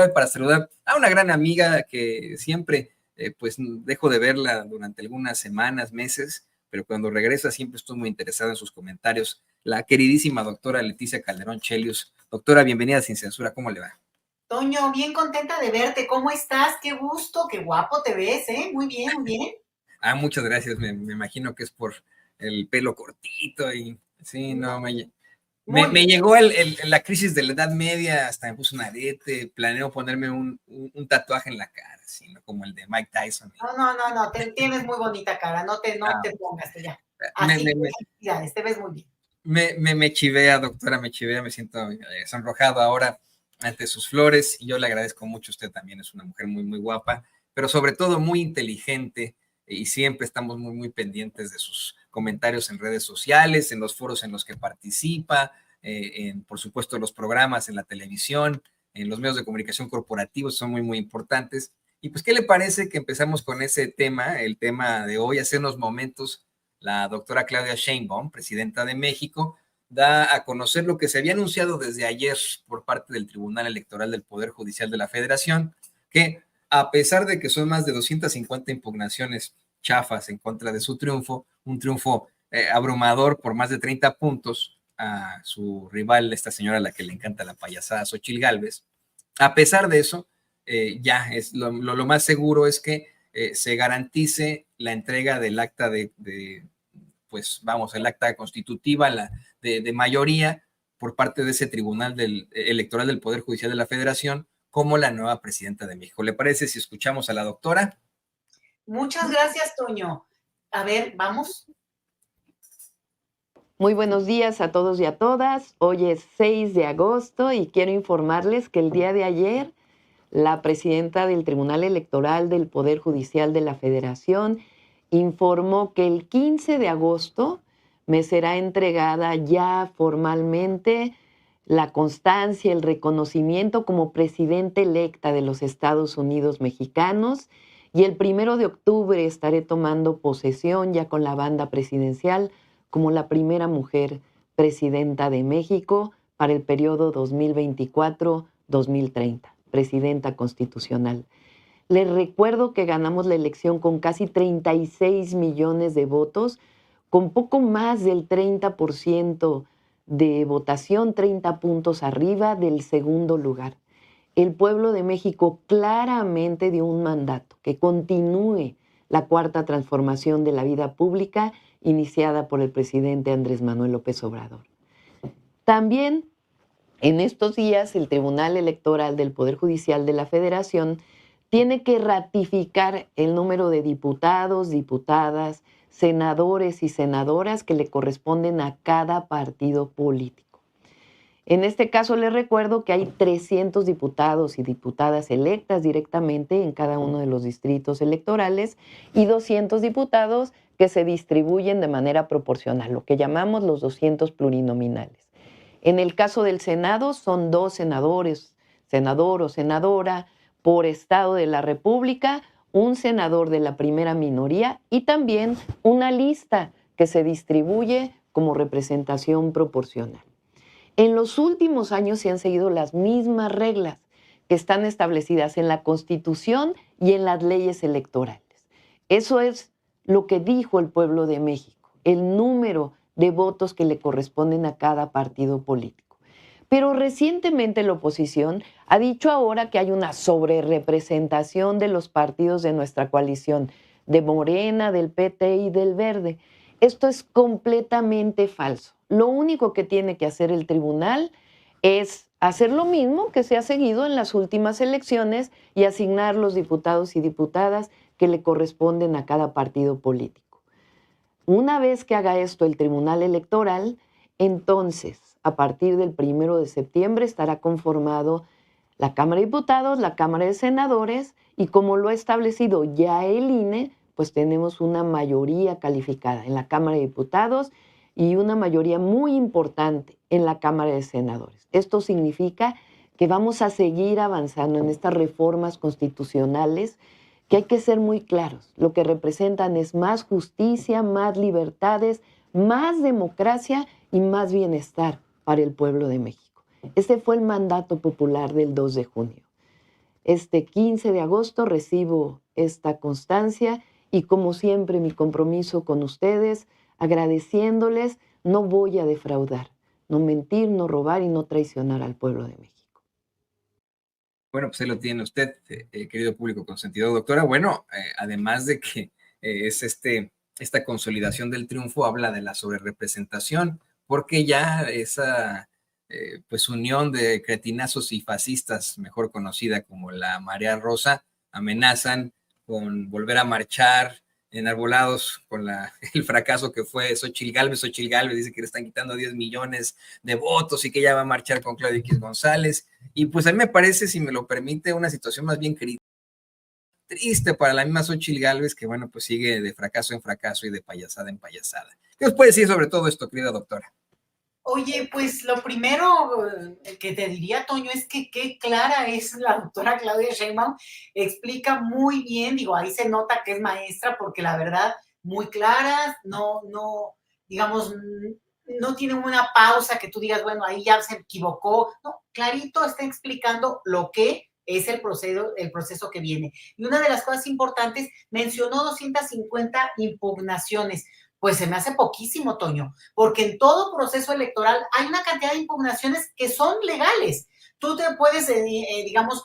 para saludar a una gran amiga que siempre, pues, dejo de verla durante algunas semanas, meses, pero cuando regresa siempre estoy muy interesado en sus comentarios. La queridísima doctora Leticia Calderón Chelius. Doctora, bienvenida a Sin Censura, ¿cómo le va? Toño, bien contenta de verte. ¿Cómo estás? Qué gusto, qué guapo te ves, ¿eh? Muy bien, muy bien. Muchas gracias. Me imagino que es por el pelo cortito y sí, no, Muy me bien. llegó la crisis de la Edad Media, hasta me puse un arete, planeo ponerme un tatuaje en la cara, ¿sí? ¿No? Como el de Mike Tyson. No, tienes muy bonita cara, no Ah, te pongas ya. me, Así, me, me, felicidades, te ves muy bien. me chivea, doctora, me chivea, me siento sonrojado ahora ante sus flores y yo le agradezco mucho. Usted también es una mujer muy, muy guapa, pero sobre todo muy inteligente y siempre estamos muy, muy pendientes de sus comentarios en redes sociales, en los foros en los que participa, por supuesto, los programas en la televisión, en los medios de comunicación corporativos son muy, muy importantes. Y pues, ¿qué le parece que empezamos con ese tema, el tema de hoy? Hace unos momentos la doctora Claudia Sheinbaum, presidenta de México, da a conocer lo que se había anunciado desde ayer por parte del Tribunal Electoral del Poder Judicial de la Federación, que a pesar de que son más de 250 impugnaciones chafas en contra de su triunfo, un triunfo abrumador por más de 30 puntos a su rival, esta señora a la que le encanta la payasada, Xochitl Gálvez, a pesar de eso, ya es lo más seguro es que se garantice la entrega del acta pues vamos, el acta constitutiva de mayoría por parte de ese Tribunal Electoral del Poder Judicial de la Federación como la nueva presidenta de México. ¿Le parece si escuchamos a la doctora? Muchas gracias, Toño. A ver, vamos. Muy buenos días a todos y a todas. Hoy es 6 de agosto y quiero informarles que el día de ayer la presidenta del Tribunal Electoral del Poder Judicial de la Federación informó que el 15 de agosto me será entregada ya formalmente la constancia, el reconocimiento como presidenta electa de los Estados Unidos mexicanos, y el 1 de octubre estaré tomando posesión ya con la banda presidencial como la primera mujer presidenta de México para el periodo 2024-2030, presidenta constitucional. Les recuerdo que ganamos la elección con casi 36 millones de votos, con poco más del 30% de votación, 30 puntos arriba del segundo lugar. El pueblo de México claramente dio un mandato que continúe la cuarta transformación de la vida pública iniciada por el presidente Andrés Manuel López Obrador. También en estos días el Tribunal Electoral del Poder Judicial de la Federación tiene que ratificar el número de diputados, diputadas, senadores y senadoras que le corresponden a cada partido político. En este caso les recuerdo que hay 300 diputados y diputadas electas directamente en cada uno de los distritos electorales y 200 diputados que se distribuyen de manera proporcional, lo que llamamos los 200 plurinominales. En el caso del Senado son 2 senadores, senador o senadora por estado de la República, un senador de la primera minoría y también una lista que se distribuye como representación proporcional. En los últimos años se han seguido las mismas reglas que están establecidas en la Constitución y en las leyes electorales. Eso es lo que dijo el pueblo de México, el número de votos que le corresponden a cada partido político. Pero recientemente la oposición ha dicho ahora que hay una sobrerepresentación de los partidos de nuestra coalición, de Morena, del PT y del Verde. Esto es completamente falso. Lo único que tiene que hacer el tribunal es hacer lo mismo que se ha seguido en las últimas elecciones y asignar los diputados y diputadas que le corresponden a cada partido político. Una vez que haga esto el Tribunal Electoral, entonces, a partir del 1 de septiembre estará conformado la Cámara de Diputados, la Cámara de Senadores, y como lo ha establecido ya el INE, pues tenemos una mayoría calificada en la Cámara de Diputados y una mayoría muy importante en la Cámara de Senadores. Esto significa que vamos a seguir avanzando en estas reformas constitucionales que hay que ser muy claros. Lo que representan es más justicia, más libertades, más democracia y más bienestar para el pueblo de México. Este fue el mandato popular del 2 de junio. Este 15 de agosto recibo esta constancia y como siempre mi compromiso con ustedes, agradeciéndoles, no voy a defraudar, no mentir, no robar y no traicionar al pueblo de México. Bueno, pues ahí lo tiene usted, querido público consentido. Doctora, bueno, además de que es esta consolidación del triunfo, habla de la sobrerepresentación, porque ya esa pues unión de cretinazos y fascistas, mejor conocida como la Marea Rosa, amenazan con volver a marchar enarbolados con el fracaso que fue Xochitl Gálvez. Xochitl Gálvez dice que le están quitando 10 millones de votos y que ella va a marchar con Claudio X González. Y pues a mí me parece, si me lo permite, una situación más bien triste para la misma Xochitl Gálvez, que bueno, pues sigue de fracaso en fracaso y de payasada en payasada. ¿Qué os puede decir sobre todo esto, querida doctora? Oye, pues lo primero que te diría, Toño, es que qué clara es la doctora Claudia Sheinbaum, explica muy bien, digo, ahí se nota que es maestra, porque la verdad, muy clara, digamos, no tiene una pausa que tú digas, bueno, ahí ya se equivocó, no, clarito está explicando lo que es el proceso que viene. Y una de las cosas importantes, mencionó 250 impugnaciones. Pues se me hace poquísimo, Toño, porque en todo proceso electoral hay una cantidad de impugnaciones que son legales. Tú te puedes, digamos,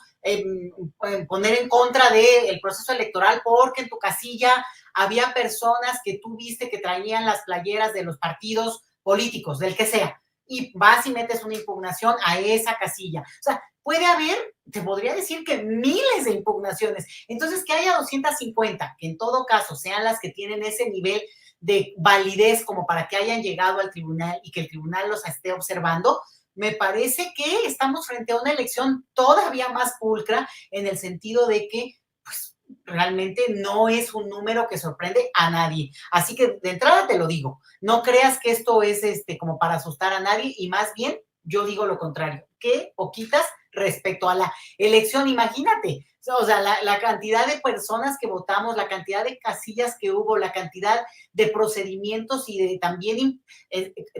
poner en contra del proceso electoral porque en tu casilla había personas que tú viste que traían las playeras de los partidos políticos, del que sea, y vas y metes una impugnación a esa casilla. O sea, puede haber, te podría decir que miles de impugnaciones. Entonces, que haya 250, que en todo caso sean las que tienen ese nivel de validez como para que hayan llegado al tribunal y que el tribunal los esté observando, me parece que estamos frente a una elección todavía más pulcra en el sentido de que pues, realmente no es un número que sorprende a nadie. Así que de entrada te lo digo, no creas que esto es como para asustar a nadie y más bien yo digo lo contrario, que poquitas respecto a la elección, imagínate, o sea, la cantidad de personas que votamos, la cantidad de casillas que hubo, la cantidad de procedimientos y de también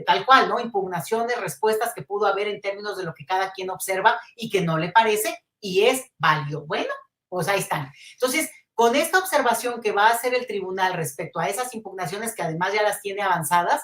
tal cual, ¿no? Impugnaciones, respuestas que pudo haber en términos de lo que cada quien observa y que no le parece y es válido. Bueno, pues ahí están. Entonces, con esta observación que va a hacer el tribunal respecto a esas impugnaciones que además ya las tiene avanzadas,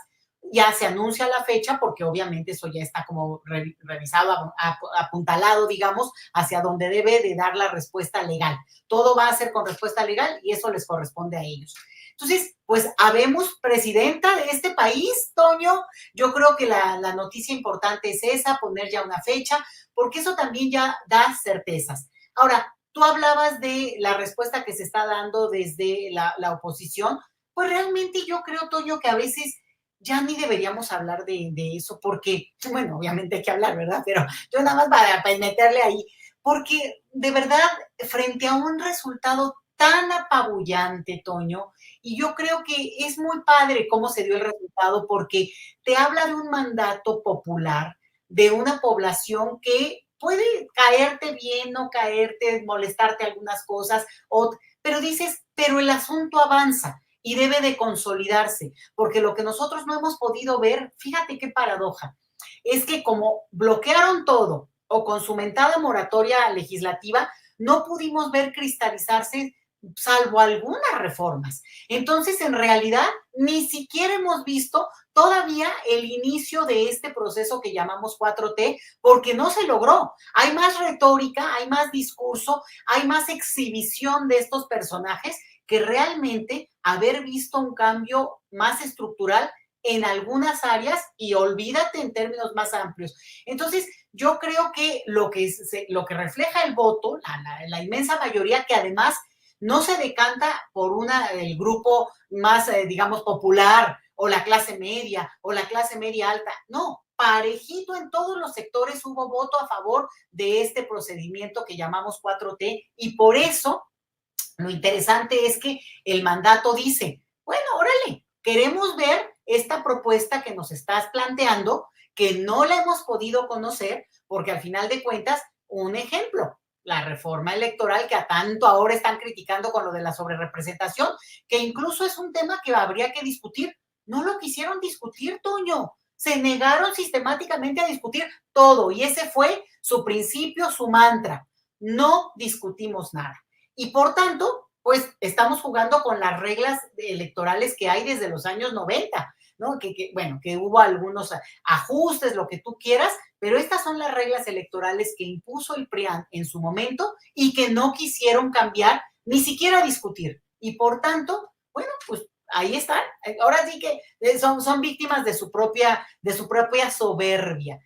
ya se anuncia la fecha porque obviamente eso ya está como revisado, apuntalado, digamos, hacia donde debe de dar la respuesta legal. Todo va a ser con respuesta legal y eso les corresponde a ellos. Entonces, pues habemos presidenta de este país, Toño. Yo creo que la noticia importante es esa, poner ya una fecha, porque eso también ya da certezas. Ahora, tú hablabas de la respuesta que se está dando desde la oposición. Pues realmente yo creo, Toño, que a veces ya ni deberíamos hablar de eso, porque, bueno, obviamente hay que hablar, ¿verdad? Pero yo nada más para meterle ahí, porque de verdad, frente a un resultado tan apabullante, Toño, y yo creo que es muy padre cómo se dio el resultado, porque te habla de un mandato popular, de una población que puede caerte bien, no caerte, molestarte algunas cosas, pero dices, pero el asunto avanza y debe de consolidarse, porque lo que nosotros no hemos podido ver, fíjate qué paradoja, es que como bloquearon todo o con su mentada moratoria legislativa, no pudimos ver cristalizarse salvo algunas reformas. Entonces, en realidad, ni siquiera hemos visto todavía el inicio de este proceso que llamamos 4T, porque no se logró. Hay más retórica, hay más discurso, hay más exhibición de estos personajes que realmente haber visto un cambio más estructural en algunas áreas y olvídate en términos más amplios. Entonces, yo creo que lo que refleja el voto, la inmensa mayoría, que además no se decanta por el grupo más, digamos, popular o la clase media alta, no, parejito en todos los sectores hubo voto a favor de este procedimiento que llamamos 4T y por eso lo interesante es que el mandato dice, bueno, órale, queremos ver esta propuesta que nos estás planteando, que no la hemos podido conocer, porque al final de cuentas, un ejemplo, la reforma electoral que a tanto ahora están criticando con lo de la sobrerepresentación, que incluso es un tema que habría que discutir. No lo quisieron discutir, Toño. Se negaron sistemáticamente a discutir todo y ese fue su principio, su mantra. no discutimos nada. Y por tanto, pues estamos jugando con las reglas electorales que hay desde los años 90, ¿no? Bueno, que hubo algunos ajustes, lo que tú quieras, pero estas son las reglas electorales que impuso el PRIAN en su momento y que no quisieron cambiar, ni siquiera discutir. Y por tanto, bueno, pues ahí están. Ahora sí que son víctimas de su propia soberbia.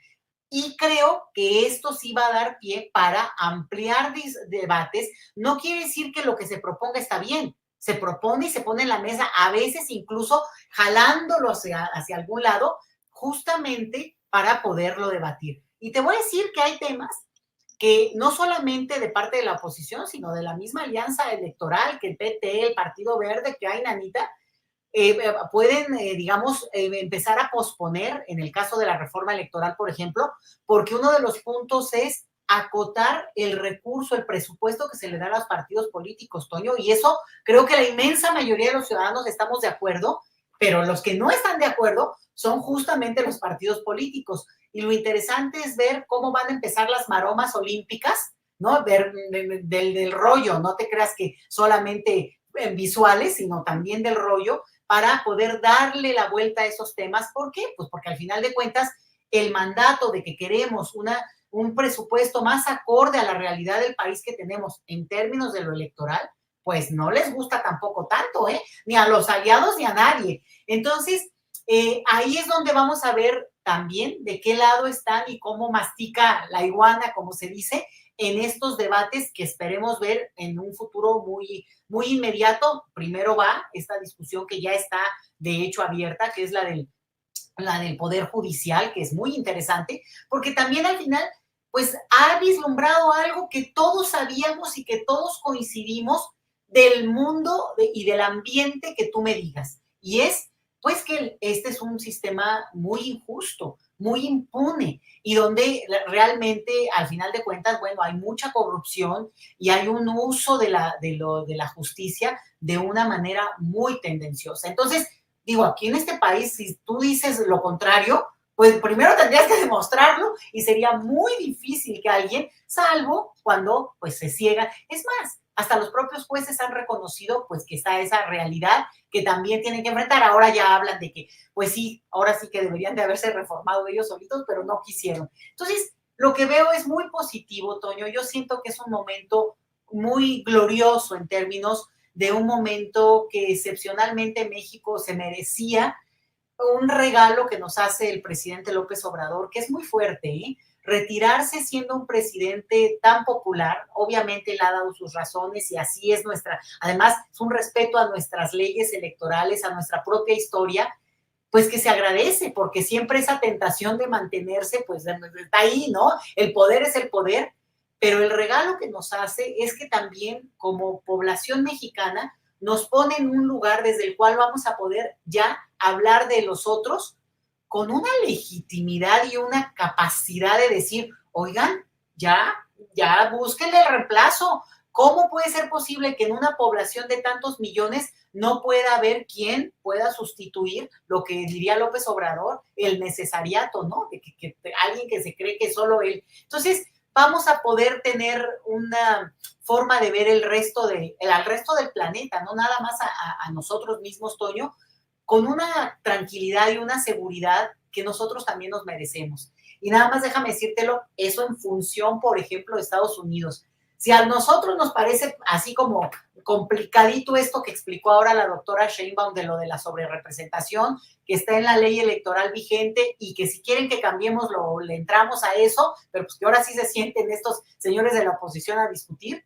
Y creo que esto sí va a dar pie para ampliar debates. No quiere decir que lo que se proponga está bien. Se propone y se pone en la mesa, a veces incluso jalándolo hacia algún lado, justamente para poderlo debatir. Y te voy a decir que hay temas que no solamente de parte de la oposición, sino de la misma alianza electoral, que el PT, el Partido Verde, que hay, Nanita, pueden, digamos, empezar a posponer, en el caso de la reforma electoral, por ejemplo, porque uno de los puntos es acotar el recurso, el presupuesto que se le da a los partidos políticos, Toño, y eso creo que la inmensa mayoría de los ciudadanos estamos de acuerdo, pero los que no están de acuerdo son justamente los partidos políticos. Y lo interesante es ver cómo van a empezar las maromas olímpicas, ¿no? Del rollo, no te creas que solamente visuales, sino también del rollo, para poder darle la vuelta a esos temas. ¿Por qué? Pues porque al final de cuentas, el mandato de que queremos un presupuesto más acorde a la realidad del país que tenemos en términos de lo electoral, pues no les gusta tampoco tanto, ni a los aliados ni a nadie. Entonces, ahí es donde vamos a ver también de qué lado están y cómo mastica la iguana, como se dice, en estos debates que esperemos ver en un futuro muy, muy inmediato. Primero va esta discusión que ya está de hecho abierta, que es la del Poder Judicial, que es muy interesante, porque también al final, pues ha vislumbrado algo que todos sabíamos y que todos coincidimos del mundo y del ambiente que tú me digas, y es pues que este es un sistema muy injusto, muy impune, y donde realmente, al final de cuentas, bueno, hay mucha corrupción y hay un uso de la justicia de una manera muy tendenciosa. Entonces, digo, aquí en este país, si tú dices lo contrario, pues primero tendrías que demostrarlo y sería muy difícil que alguien, salvo cuando pues se ciega. Es más, hasta los propios jueces han reconocido pues que está esa realidad que también tienen que enfrentar. Ahora ya hablan de que, pues sí, ahora sí que deberían de haberse reformado ellos solitos, pero no quisieron. Entonces, lo que veo es muy positivo, Toño. Yo siento que es un momento muy glorioso en términos de un momento que excepcionalmente México se merecía, un regalo que nos hace el presidente López Obrador, que es muy fuerte, ¿eh? Retirarse siendo un presidente tan popular, obviamente le ha dado sus razones y así es además es un respeto a nuestras leyes electorales, a nuestra propia historia, pues que se agradece, porque siempre esa tentación de mantenerse, pues está ahí, ¿no? El poder es el poder, pero el regalo que nos hace es que también como población mexicana nos pone en un lugar desde el cual vamos a poder ya hablar de los otros con una legitimidad y una capacidad de decir, oigan, ya búsquenle el reemplazo. ¿Cómo puede ser posible que en una población de tantos millones no pueda haber quien pueda sustituir lo que diría López Obrador, el necesariato, ¿no? De que alguien que se cree que solo él. Entonces, vamos a poder tener una forma de ver al resto del planeta, no nada más a nosotros mismos, Toño, con una tranquilidad y una seguridad que nosotros también nos merecemos. Y nada más déjame decírtelo, eso en función, por ejemplo, de Estados Unidos. Si a nosotros nos parece así como complicadito esto que explicó ahora la doctora Sheinbaum de lo de la sobrerepresentación, que está en la ley electoral vigente y que si quieren que cambiemos le entramos a eso, pero pues que ahora sí se sienten estos señores de la oposición a discutir.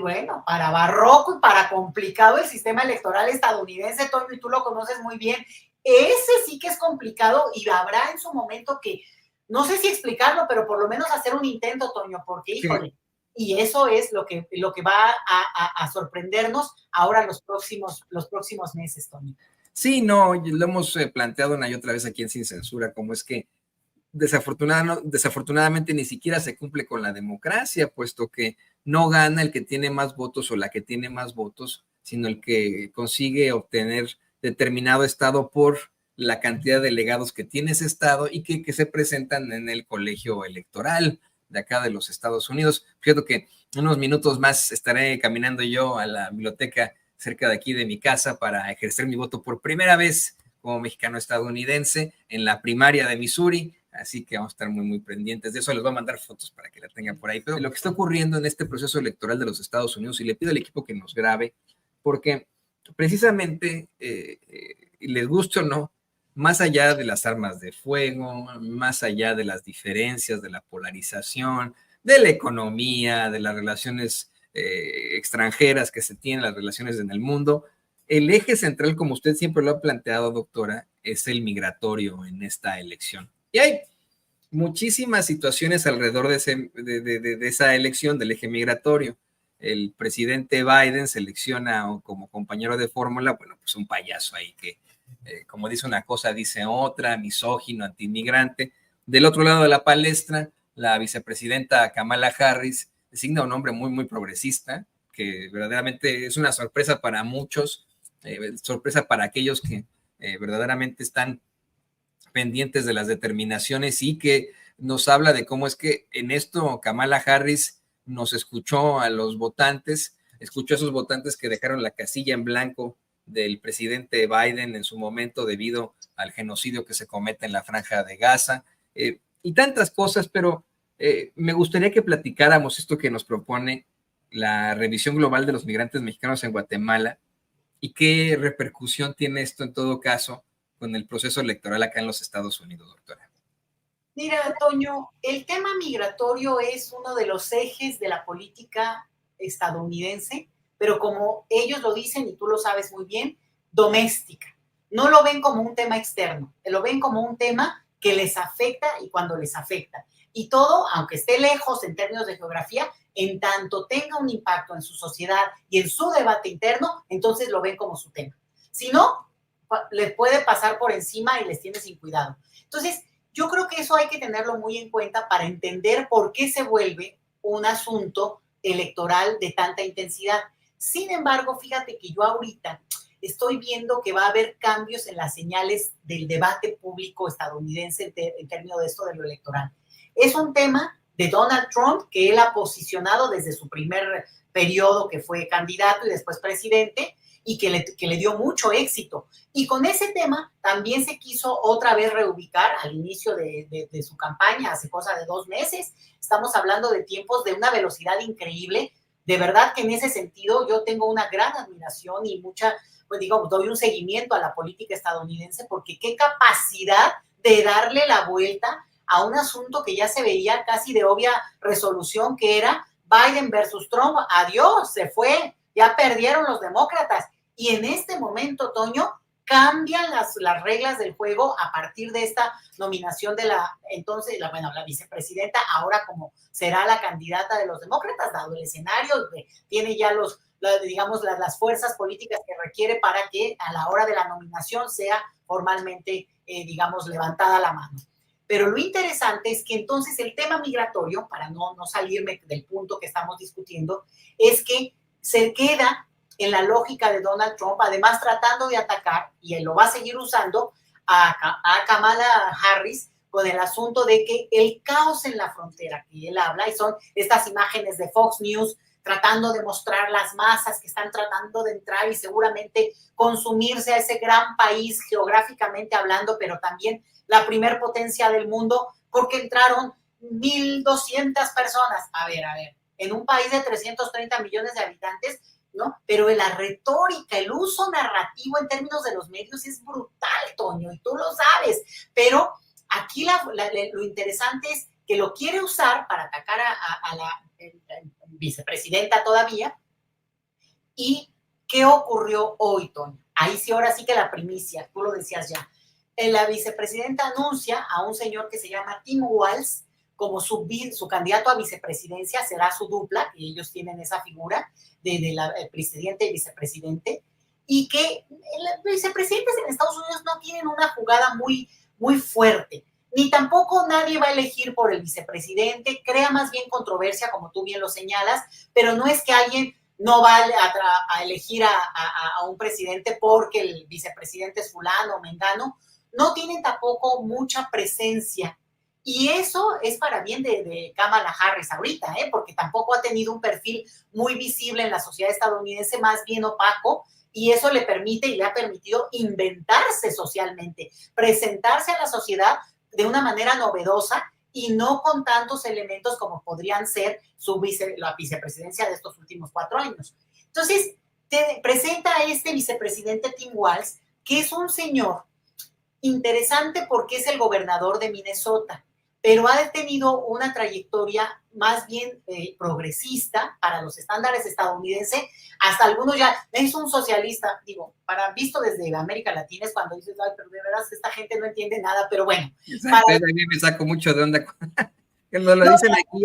Bueno, para barroco y para complicado el sistema electoral estadounidense, Toño, y tú lo conoces muy bien, ese sí que es complicado y habrá en su momento que, no sé si explicarlo, pero por lo menos hacer un intento, Toño, porque híjole, sí. Y eso es lo que va a sorprendernos ahora los próximos meses, Toño. Sí, no, lo hemos planteado una y otra vez aquí en Sin Censura, como es que desafortunadamente ni siquiera se cumple con la democracia, puesto que no gana el que tiene más votos o la que tiene más votos, sino el que consigue obtener determinado estado por la cantidad de delegados que tiene ese estado y que se presentan en el colegio electoral. de acá de los Estados Unidos. Fíjate que en unos minutos más estaré caminando yo a la biblioteca cerca de aquí de mi casa para ejercer mi voto por primera vez como mexicano estadounidense en la primaria de Missouri. Así que vamos a estar muy, muy pendientes de eso. Les voy a mandar fotos para que la tengan por ahí. Pero lo que está ocurriendo en este proceso electoral de los Estados Unidos, y le pido al equipo que nos grabe, porque precisamente, les guste o no, más allá de las armas de fuego, más allá de las diferencias, de la polarización, de la economía, de las relaciones extranjeras que se tienen, las relaciones en el mundo, el eje central, como usted siempre lo ha planteado, doctora, es el migratorio en esta elección. Y hay muchísimas situaciones alrededor de esa elección del eje migratorio. El presidente Biden selecciona como compañero de fórmula, bueno, pues un payaso ahí que, como dice una cosa, dice otra, misógino, antiinmigrante. Del otro lado de la palestra, la vicepresidenta Kamala Harris designa un hombre muy, muy progresista, que verdaderamente es una sorpresa para muchos, sorpresa para aquellos que verdaderamente están pendientes de las determinaciones y que nos habla de cómo es que en esto Kamala Harris nos escuchó a los votantes, escuchó a esos votantes que dejaron la casilla en blanco del presidente Biden en su momento debido al genocidio que se comete en la Franja de Gaza, y tantas cosas, pero me gustaría que platicáramos esto que nos propone la revisión global de los migrantes mexicanos en Guatemala y qué repercusión tiene esto en todo caso con el proceso electoral acá en los Estados Unidos, doctora. Mira, Toño, el tema migratorio es uno de los ejes de la política estadounidense, pero como ellos lo dicen, y tú lo sabes muy bien, doméstica. No lo ven como un tema externo, lo ven como un tema que les afecta y cuando les afecta. Y todo, aunque esté lejos en términos de geografía, en tanto tenga un impacto en su sociedad y en su debate interno, entonces lo ven como su tema. Si no, les puede pasar por encima y les tiene sin cuidado. Entonces, yo creo que eso hay que tenerlo muy en cuenta para entender por qué se vuelve un asunto electoral de tanta intensidad. Sin embargo, fíjate que yo ahorita estoy viendo que va a haber cambios en las señales del debate público estadounidense en términos de esto de lo electoral. Es un tema de Donald Trump que él ha posicionado desde su primer periodo que fue candidato y después presidente, y que le dio mucho éxito. Y con ese tema también se quiso otra vez reubicar al inicio de su campaña, hace cosa de 2 meses. Estamos hablando de tiempos de una velocidad increíble. De verdad que en ese sentido yo tengo una gran admiración y mucha, pues digo, doy un seguimiento a la política estadounidense porque qué capacidad de darle la vuelta a un asunto que ya se veía casi de obvia resolución, que era Biden versus Trump. Adiós, se fue. Ya perdieron los demócratas. Y en este momento, Toño, cambian las reglas del juego a partir de esta nominación de la vicepresidenta, ahora como será la candidata de los demócratas, dado el escenario, tiene ya las fuerzas políticas que requiere para que a la hora de la nominación sea formalmente, levantada la mano. Pero lo interesante es que entonces el tema migratorio, para no salirme del punto que estamos discutiendo, es que se queda en la lógica de Donald Trump, además tratando de atacar, y él lo va a seguir usando, a Kamala Harris con el asunto de que el caos en la frontera que él habla, y son estas imágenes de Fox News tratando de mostrar las masas que están tratando de entrar y seguramente consumirse a ese gran país geográficamente hablando, pero también la primer potencia del mundo, porque entraron 1,200 personas. A ver, en un país de 330 millones de habitantes, ¿no? Pero la retórica, el uso narrativo en términos de los medios es brutal, Toño, y tú lo sabes. Pero aquí lo interesante es que lo quiere usar para atacar a la vicepresidenta todavía. ¿Y qué ocurrió hoy, Toño? Ahí sí, ahora sí que la primicia, tú lo decías ya. La vicepresidenta anuncia a un señor que se llama Tim Walz como su candidato a vicepresidencia, será su dupla, y ellos tienen esa figura de presidente y vicepresidente, y que los vicepresidentes en Estados Unidos no tienen una jugada muy, muy fuerte, ni tampoco nadie va a elegir por el vicepresidente, crea más bien controversia, como tú bien lo señalas, pero no es que alguien no va a elegir a un presidente porque el vicepresidente es fulano o mengano. No tienen tampoco mucha presencia Y eso es para bien de Kamala Harris ahorita, porque tampoco ha tenido un perfil muy visible en la sociedad estadounidense, más bien opaco, y eso le permite y le ha permitido inventarse socialmente, presentarse a la sociedad de una manera novedosa y no con tantos elementos como podrían ser la vicepresidencia de estos últimos 4 años. Entonces, te presenta a este vicepresidente Tim Walz, que es un señor interesante porque es el gobernador de Minnesota, pero ha tenido una trayectoria más bien progresista para los estándares estadounidenses. Hasta algunos ya, es un socialista, digo, visto desde América Latina es cuando dices, ay, pero de verdad esta gente no entiende nada, pero bueno. Exacto, a mí me saco mucho de onda cuando lo dicen aquí.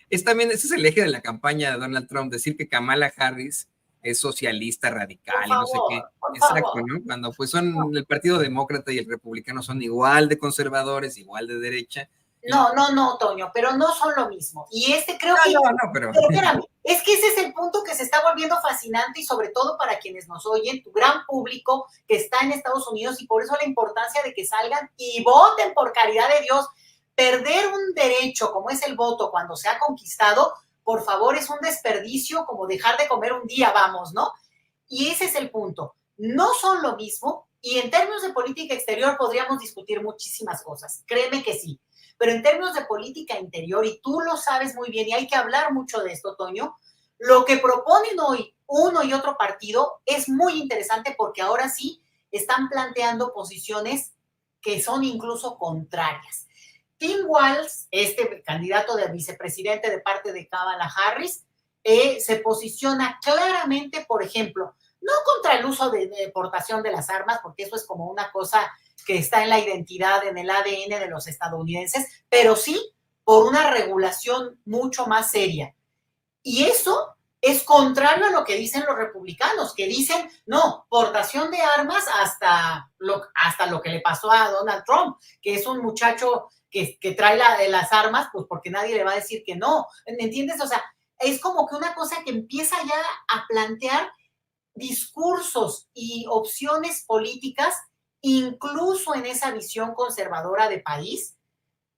Ese es el eje de la campaña de Donald Trump, decir que Kamala Harris es socialista radical y no sé qué. Exacto, ¿no? Cuando pues son el Partido Demócrata y el Republicano son igual de conservadores, igual de derecha. No, Toño, pero no son lo mismo. Y creo que... pero espérame, es que ese es el punto que se está volviendo fascinante y sobre todo para quienes nos oyen, tu gran público que está en Estados Unidos, y por eso la importancia de que salgan y voten, por caridad de Dios. Perder un derecho como es el voto cuando se ha conquistado, por favor, es un desperdicio como dejar de comer un día, vamos, ¿no? Y ese es el punto. No son lo mismo, y en términos de política exterior podríamos discutir muchísimas cosas, créeme que sí. Pero en términos de política interior, y tú lo sabes muy bien, y hay que hablar mucho de esto, Toño, lo que proponen hoy uno y otro partido es muy interesante porque ahora sí están planteando posiciones que son incluso contrarias. Tim Walz, este candidato de vicepresidente de parte de Kamala Harris, se posiciona claramente, por ejemplo, no contra el uso de deportación de las armas, porque eso es como una cosa que está en la identidad, en el ADN de los estadounidenses, pero sí por una regulación mucho más seria. Y eso es contrario a lo que dicen los republicanos, que dicen, no, portación de armas hasta lo que le pasó a Donald Trump, que es un muchacho que trae las armas, pues porque nadie le va a decir que no, ¿me entiendes? O sea, es como que una cosa que empieza ya a plantear discursos y opciones políticas, incluso en esa visión conservadora de país,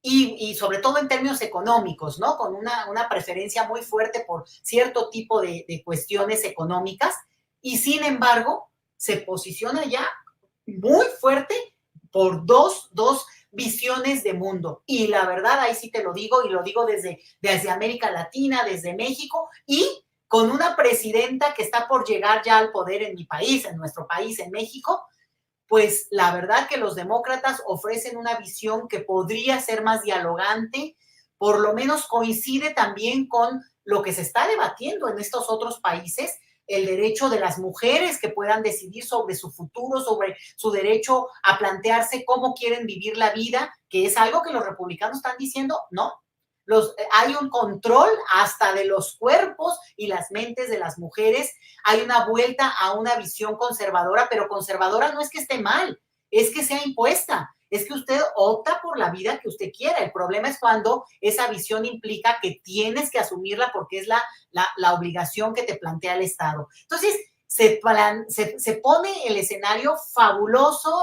y sobre todo en términos económicos, ¿no? Con una preferencia muy fuerte por cierto tipo de cuestiones económicas, y sin embargo se posiciona ya muy fuerte por dos visiones de mundo. Y la verdad, ahí sí te lo digo, y lo digo desde América Latina, desde México, y con una presidenta que está por llegar ya al poder en mi país, en nuestro país, en México, pues la verdad que los demócratas ofrecen una visión que podría ser más dialogante, por lo menos coincide también con lo que se está debatiendo en estos otros países, el derecho de las mujeres que puedan decidir sobre su futuro, sobre su derecho a plantearse cómo quieren vivir la vida, que es algo que los republicanos están diciendo, no. Hay un control hasta de los cuerpos y las mentes de las mujeres. Hay una vuelta a una visión conservadora, pero conservadora no es que esté mal, es que sea impuesta. Es que usted opta por la vida que usted quiera. El problema es cuando esa visión implica que tienes que asumirla porque es la obligación que te plantea el Estado. Entonces, se pone el escenario fabuloso.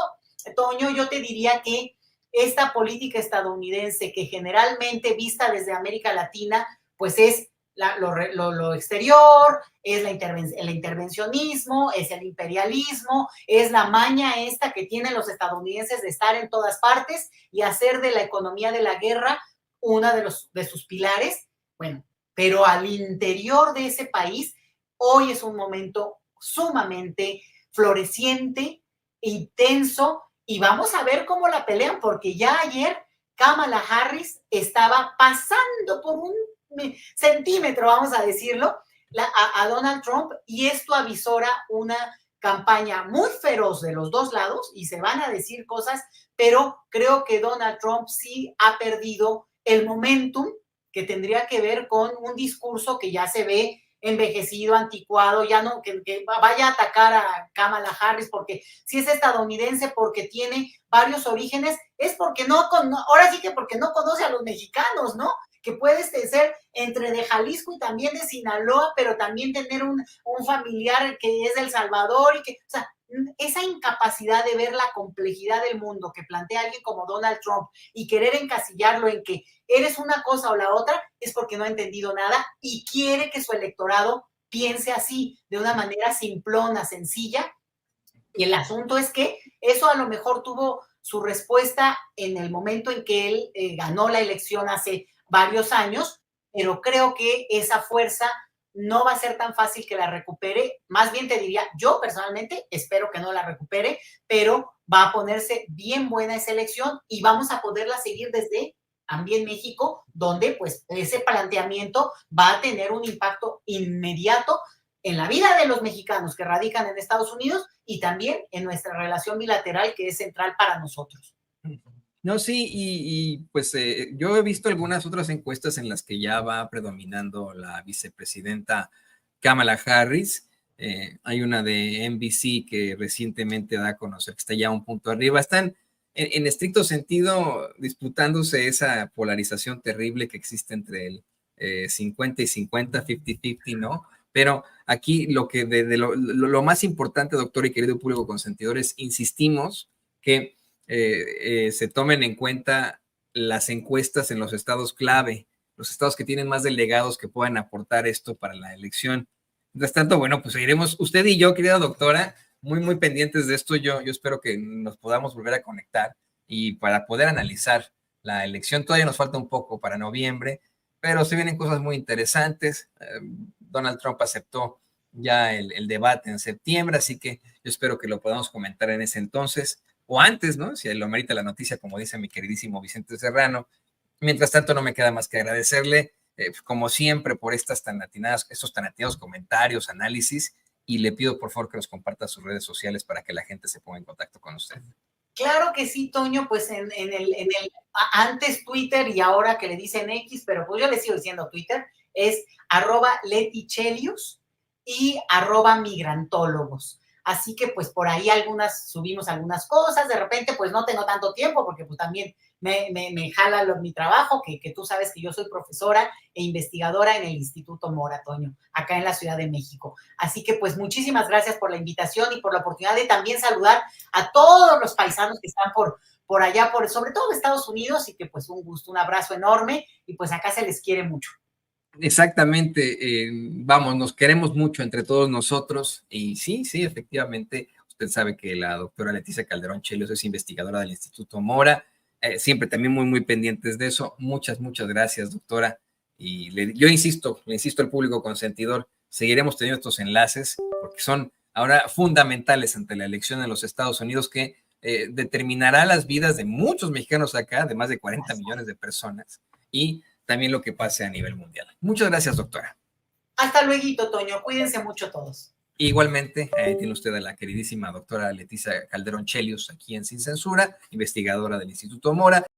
Toño, yo te diría que esta política estadounidense que generalmente vista desde América Latina, pues es lo exterior, es el intervencionismo, es el imperialismo, es la maña esta que tienen los estadounidenses de estar en todas partes y hacer de la economía de la guerra una de sus pilares. Bueno, pero al interior de ese país, hoy es un momento sumamente floreciente, intenso, y vamos a ver cómo la pelean, porque ya ayer Kamala Harris estaba pasando por un centímetro, vamos a decirlo, a Donald Trump, y esto avisora una campaña muy feroz de los dos lados, y se van a decir cosas, pero creo que Donald Trump sí ha perdido el momentum que tendría que ver con un discurso que ya se ve envejecido, anticuado, ya no, que vaya a atacar a Kamala Harris, porque si es estadounidense, porque tiene varios orígenes, es porque ahora sí que porque no conoce a los mexicanos, ¿no? Que puedes ser entre de Jalisco y también de Sinaloa, pero también tener un familiar que es de El Salvador, y que, o sea, esa incapacidad de ver la complejidad del mundo que plantea alguien como Donald Trump y querer encasillarlo en que eres una cosa o la otra, es porque no ha entendido nada y quiere que su electorado piense así, de una manera simplona, sencilla. Y el asunto es que eso a lo mejor tuvo su respuesta en el momento en que él ganó la elección hace varios años, pero creo que esa fuerza no va a ser tan fácil que la recupere. Más bien te diría, yo personalmente espero que no la recupere, pero va a ponerse bien buena esa elección y vamos a poderla seguir desde también México, donde pues ese planteamiento va a tener un impacto inmediato en la vida de los mexicanos que radican en Estados Unidos y también en nuestra relación bilateral que es central para nosotros. No, sí, pues yo he visto algunas otras encuestas en las que ya va predominando la vicepresidenta Kamala Harris. Hay una de NBC que recientemente da a conocer que está ya un punto arriba. Están en estricto sentido disputándose esa polarización terrible que existe entre el 50 y 50, 50-50, ¿no? Pero aquí lo que lo más importante, doctor y querido público consentidores, insistimos que se tomen en cuenta las encuestas en los estados clave, los estados que tienen más delegados que puedan aportar esto para la elección. Mientras tanto, bueno, pues seguiremos usted y yo, querida doctora, muy pendientes de esto. Yo espero que nos podamos volver a conectar y para poder analizar la elección. Todavía nos falta un poco para noviembre, pero se vienen cosas muy interesantes. Donald Trump aceptó ya el debate en septiembre, así que yo espero que lo podamos comentar en ese entonces o antes, ¿no? Si lo merita la noticia, como dice mi queridísimo Vicente Serrano. Mientras tanto, no me queda más que agradecerle, como siempre, por estos tan atinados comentarios, análisis, y le pido por favor que nos comparta sus redes sociales para que la gente se ponga en contacto con usted. Claro que sí, Toño, pues en el antes Twitter y ahora que le dicen X, pero pues yo le sigo diciendo Twitter, es @letichelius y @migrantólogos. Así que pues por ahí subimos algunas cosas, de repente pues no tengo tanto tiempo porque pues también me jala mi trabajo, que tú sabes que yo soy profesora e investigadora en el Instituto Mora, Toño, acá en la Ciudad de México. Así que pues muchísimas gracias por la invitación y por la oportunidad de también saludar a todos los paisanos que están por allá, sobre todo Estados Unidos, y que pues un gusto, un abrazo enorme y pues acá se les quiere mucho. Exactamente, vamos, nos queremos mucho entre todos nosotros y sí, efectivamente, usted sabe que la doctora Leticia Calderón Chelios es investigadora del Instituto Mora, siempre también muy pendientes de eso. Muchas gracias, doctora, y yo insisto, le insisto al público consentidor, seguiremos teniendo estos enlaces porque son ahora fundamentales ante la elección en los Estados Unidos que determinará las vidas de muchos mexicanos acá, de más de 40 millones de personas, y también lo que pase a nivel mundial. Muchas gracias, doctora. Hasta luego, Toño. Cuídense mucho todos. Igualmente, tiene usted a la queridísima doctora Leticia Calderón Chelios aquí en Sin Censura, investigadora del Instituto Mora.